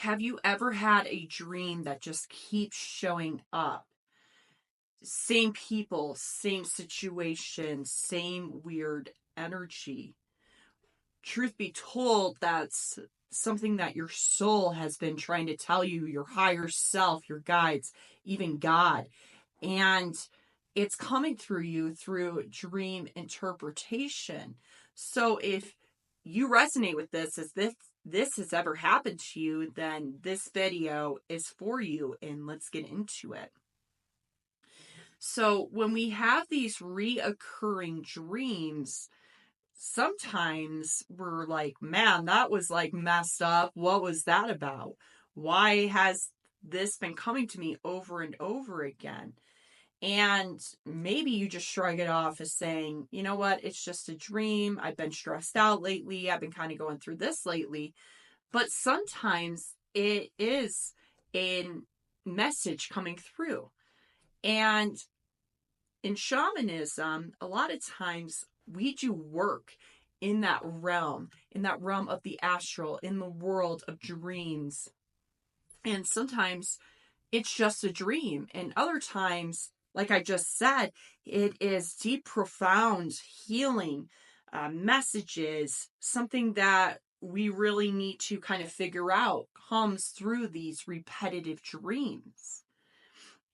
Have you ever had a dream that just keeps showing up? Same people, same situation, same weird energy. Truth be told, that's something that your soul has been trying to tell you, your higher self, your guides, even God. And it's coming through you through dream interpretation. So if you resonate with this, as this has ever happened to you, then this video is for you, and let's get into it. So when we have these reoccurring dreams, sometimes we're like, man, that was like messed up. What was that about? Why has this been coming to me over and over again? And maybe you just shrug it off as saying, you know what, it's just a dream. I've been stressed out lately. I've been kind of going through this lately. But sometimes it is a message coming through. And in shamanism, a lot of times we do work in that realm of the astral, in the world of dreams. And sometimes it's just a dream. And other times, like I just said, it is deep, profound healing messages, something that we really need to kind of figure out comes through these repetitive dreams.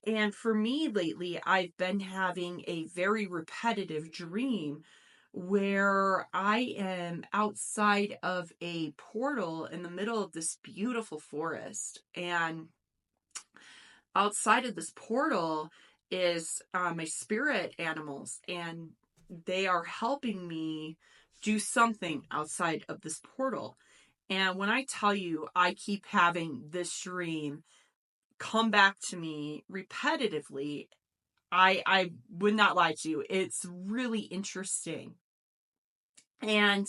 And for me lately, I've been having a very repetitive dream where I am outside of a portal in the middle of this beautiful forest. And outside of this portal is my spirit animals, and they are helping me do something outside of this portal. And when I tell you, I keep having this dream come back to me repetitively, I would not lie to you. It's really interesting. And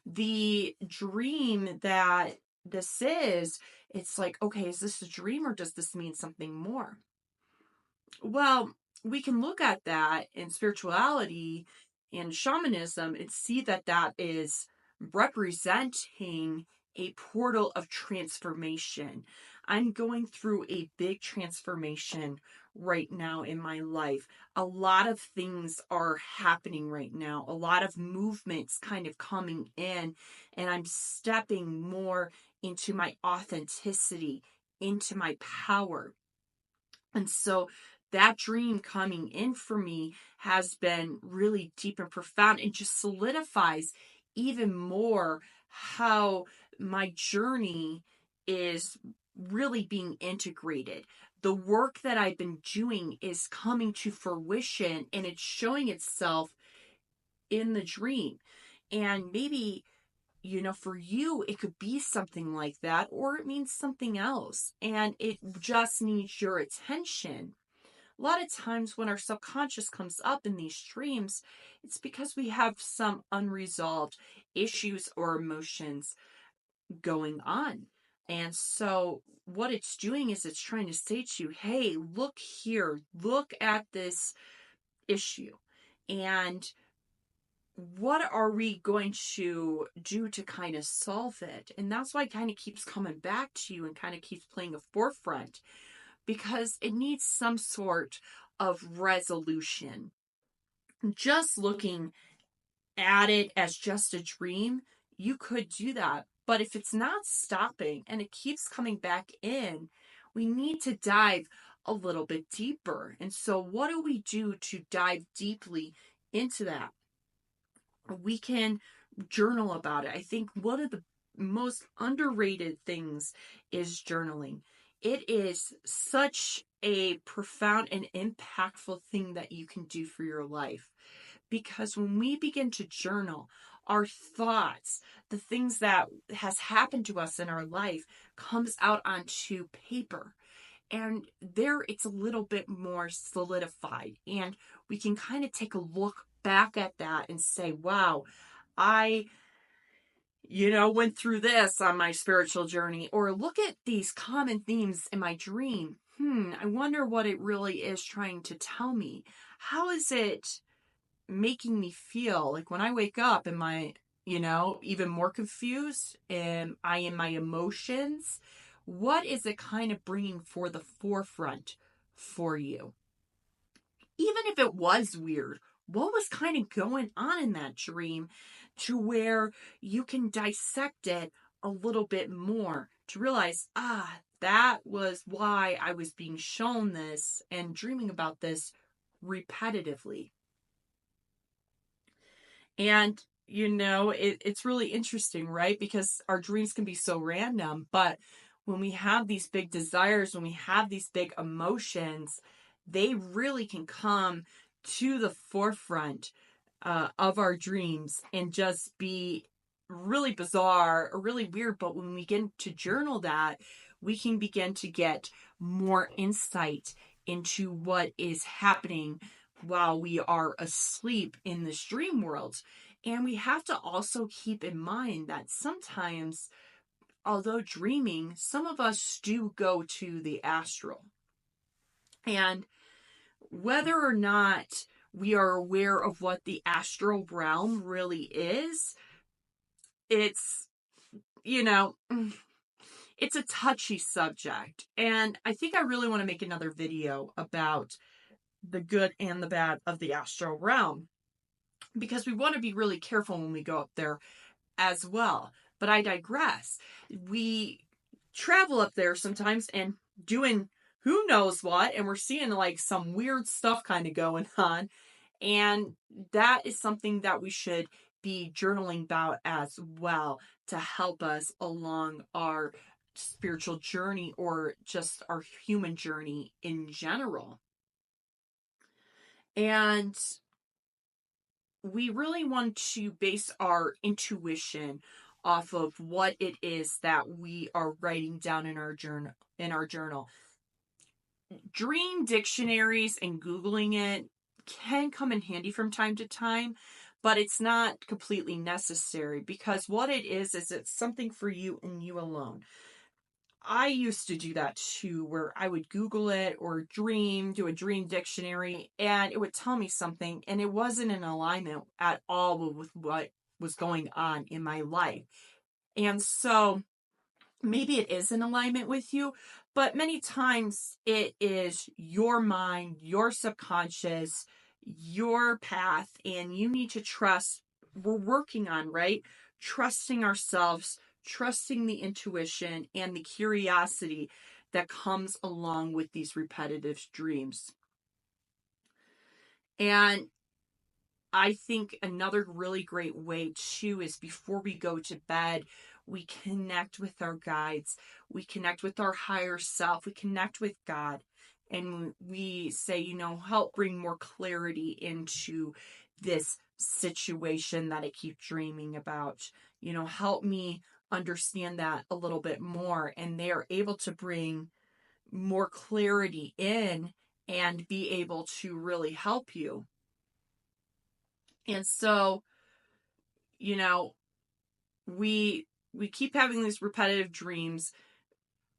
the dream that this is, it's like, okay, is this a dream or does this mean something more? Well, we can look at that in spirituality and shamanism and see that that is representing a portal of transformation. I'm going through a big transformation right now in my life. A lot of things are happening right now, a lot of movements kind of coming in, and I'm stepping more into my authenticity, into my power. And so that dream coming in for me has been really deep and profound, and just solidifies even more how my journey is really being integrated. The work that I've been doing is coming to fruition, and it's showing itself in the dream. And maybe, for you, it could be something like that, or it means something else, and it just needs your attention. A lot of times when our subconscious comes up in these dreams, it's because we have some unresolved issues or emotions going on. And so what it's doing is it's trying to say to you, hey, look here, look at this issue. And what are we going to do to kind of solve it? And that's why it kind of keeps coming back to you and kind of keeps playing a forefront, because it needs some sort of resolution. Just looking at it as just a dream, you could do that. But if it's not stopping and it keeps coming back in, we need to dive a little bit deeper. And so what do we do to dive deeply into that? We can journal about it. I think one of the most underrated things is journaling. It is such a profound and impactful thing that you can do for your life. Because when we begin to journal, our thoughts, the things that has happened to us in our life, comes out onto paper. And there it's a little bit more solidified. And we can kind of take a look back at that and say, wow, I went through this on my spiritual journey. Or look at these common themes in my dream. I wonder what it really is trying to tell me. How is it making me feel? Like when I wake up, am I, even more confused? Am I in my emotions? what is it kind of bringing for the forefront for you? Even if it was weird, what was kind of going on in that dream to where you can dissect it a little bit more to realize, that was why I was being shown this and dreaming about this repetitively. And, it's really interesting, right? Because our dreams can be so random, but when we have these big desires, when we have these big emotions, they really can come to the forefront of our dreams and just be really bizarre or really weird. But when we begin to journal that, we can begin to get more insight into what is happening while we are asleep in this dream world. And we have to also keep in mind that sometimes, although dreaming, some of us do go to the astral. And whether or not we are aware of what the astral realm really is, it's, it's a touchy subject. And I think I really want to make another video about the good and the bad of the astral realm, because we want to be really careful when we go up there as well. But I digress. We travel up there sometimes and doing who knows what, and we're seeing like some weird stuff kind of going on. And that is something that we should be journaling about as well to help us along our spiritual journey or just our human journey in general. And we really want to base our intuition off of what it is that we are writing down in our journal. Dream dictionaries and Googling it can come in handy from time to time, but it's not completely necessary, because what it is it's something for you and you alone. I used to do that too, where I would Google it or do a dream dictionary, and it would tell me something, and it wasn't in alignment at all with what was going on in my life. And so maybe it is in alignment with you, but many times it is your mind, your subconscious, your path, and you need to trust. We're working on, right? Trusting ourselves, trusting the intuition and the curiosity that comes along with these repetitive dreams. And I think another really great way too is before we go to bed, we connect with our guides, we connect with our higher self, we connect with God, and we say, help bring more clarity into this situation that I keep dreaming about. Help me understand that a little bit more. And they are able to bring more clarity in and be able to really help you. And so, we keep having these repetitive dreams.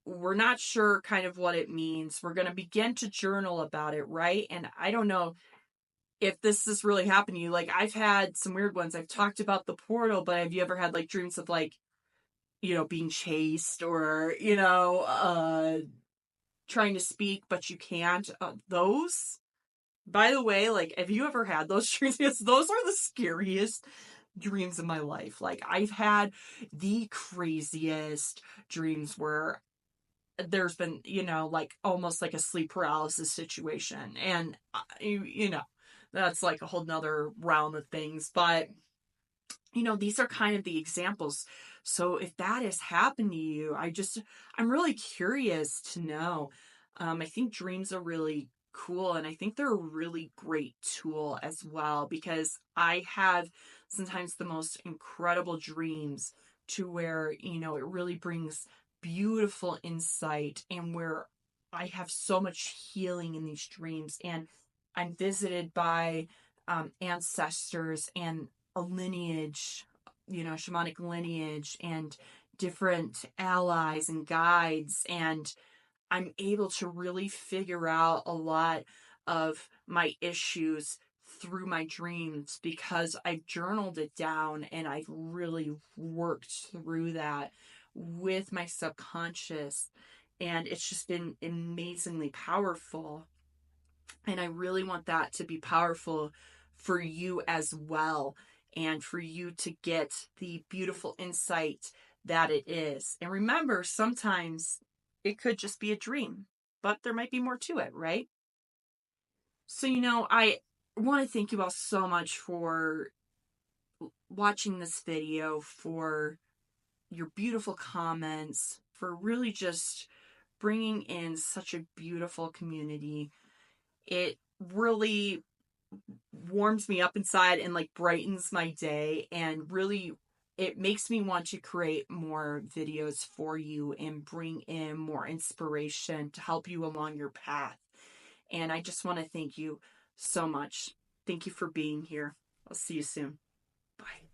We're not sure kind of what it means. We're going to begin to journal about it, right? And I don't know if this is really happening to you. Like, I've had some weird ones. I've talked about the portal, but have you ever had like dreams of like, being chased or, trying to speak, but you can't? Those, by the way, like, have you ever had those dreams? Because those are the scariest dreams in my life. Like, I've had the craziest dreams where there's been, like almost like a sleep paralysis situation. And, that's like a whole nother realm of things. But, these are kind of the examples. So if that has happened to you, I'm really curious to know. I think dreams are really cool, and I think they're a really great tool as well, because I have sometimes the most incredible dreams to where, it really brings beautiful insight, and where I have so much healing in these dreams, and I'm visited by ancestors and a lineage, shamanic lineage, and different allies and guides. And I'm able to really figure out a lot of my issues through my dreams because I've journaled it down and I've really worked through that with my subconscious. And it's just been amazingly powerful. And I really want that to be powerful for you as well, and for you to get the beautiful insight that it is. And remember, sometimes it could just be a dream, but there might be more to it, right? So, I want to thank you all so much for watching this video, for your beautiful comments, for really just bringing in such a beautiful community. It really warms me up inside and like brightens my day, and really it makes me want to create more videos for you and bring in more inspiration to help you along your path. And I just want to thank you so much. Thank you for being here. I'll see you soon. Bye.